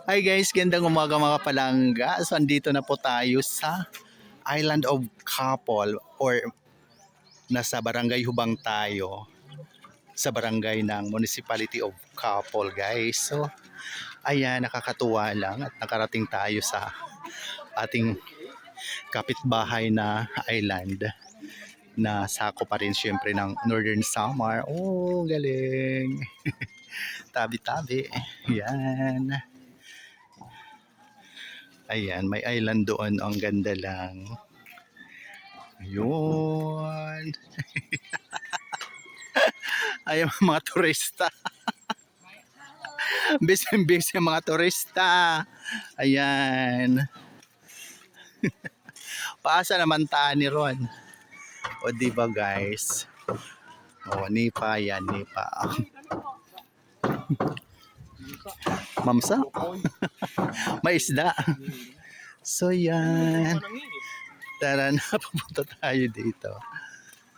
Hi guys, gandang umaga mga palangga. So andito na po tayo sa Island of Capol or nasa Barangay Hubang tayo sa barangay ng Municipality of Capol guys. So ayan, nakakatuwa lang at nakarating tayo sa ating kapitbahay na island na sako pa rin syempre ng Northern Samar. Oh, galing. Tabi-tabi. Yan. Ayan, may island doon. Ang ganda lang. Ayun. Ayan mga turista. Busy mga turista. Ayan. Paasa naman taan ni Ron. O diba guys? O nipa yan, nipa. Mamsa? May isda. So yan. Tara na, pupunta tayo dito.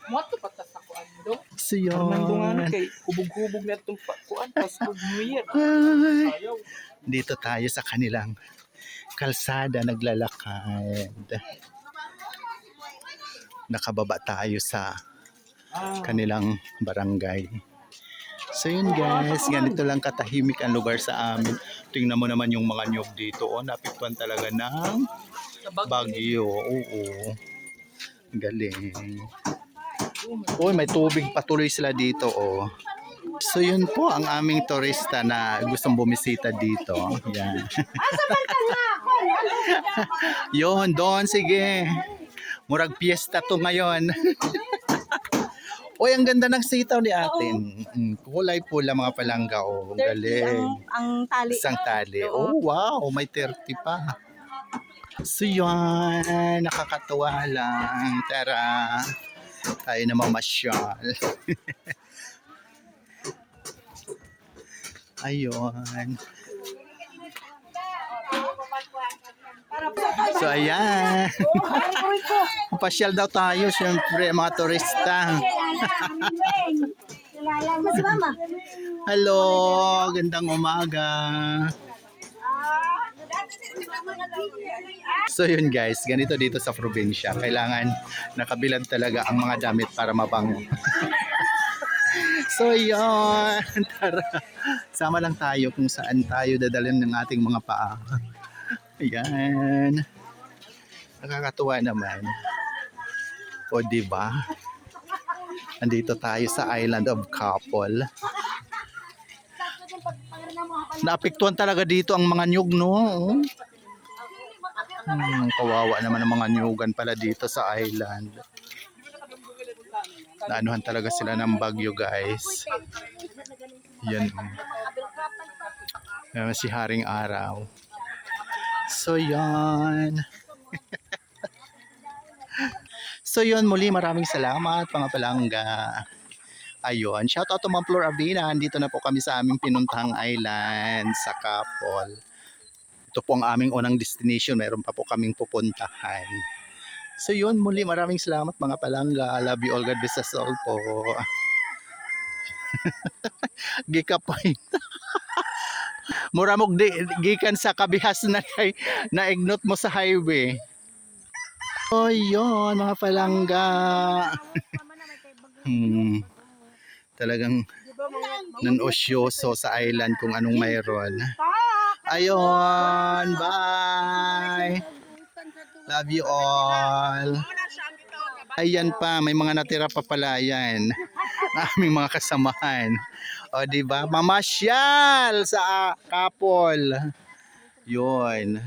Moto patas ako ando. So yun. Nandungan kay hubog-hubog na itong kuan pas mag-muir. Ay. Dito tayo sa kanilang kalsada naglalakad. Nakababa tayo sa kanilang barangay. So yun guys, ganito lang katahimik ang lugar sa amin. Tingnan mo naman yung mga nyog dito. Oh, napiktuan talaga ng bagyo. Oo. Galing. Uy, may tubig patuloy sila dito. Oh. So yun po ang aming turista na gustong bumisita dito. Yan. Yun, doon, sige. Murag piyesta to ngayon. Uy, ang ganda ng sitaw ni atin. Kulay pula mga palangga. Oh, galing. Ang tali. Isang tali. Oh, wow. May 30 pa. So yun, nakakatuwa lang. Tara, tayo na mamasyal. Ayun. So ayan. Pasyal daw tayo, syempre mga turista. Hello, gandang umaga. So yun guys, ganito dito sa probinsya. Kailangan nakabilad talaga ang mga damit para mabango. So yun, tara. Sama lang tayo kung saan tayo dadalhin ng ating mga paa. Ayan. Nakakatuwa naman. O diba? Andito tayo sa Island of Capol. Naapektuhan talaga dito ang mga nyug, no? Kawawa naman ang mga nyugan pala dito sa island. Naanuhan talaga sila ng bagyo, guys. Yan. Si Haring Araw. So, yan. So, yun. Muli, maraming salamat, mga palangga. Ayun. Shout out to Ma'am Flor Avina. Andito na po kami sa aming pinuntahang island sa Capol. Ito po ang aming unang destination. Meron pa po kaming pupuntahan. So yun, muli maraming salamat mga palangga. Love you all, God bless us all po. Gikapoy. Muramog gikan sa kabihas na kay naignot mo sa highway. So yun, mga palangga. Talagang nan-osyoso sa island kung anong mayroon. Ayun, bye. Love you all. Ayan pa, may mga natira pa pala yan. Aming mga kasamahan. O diba? Mamasyal sa Capol. Yun.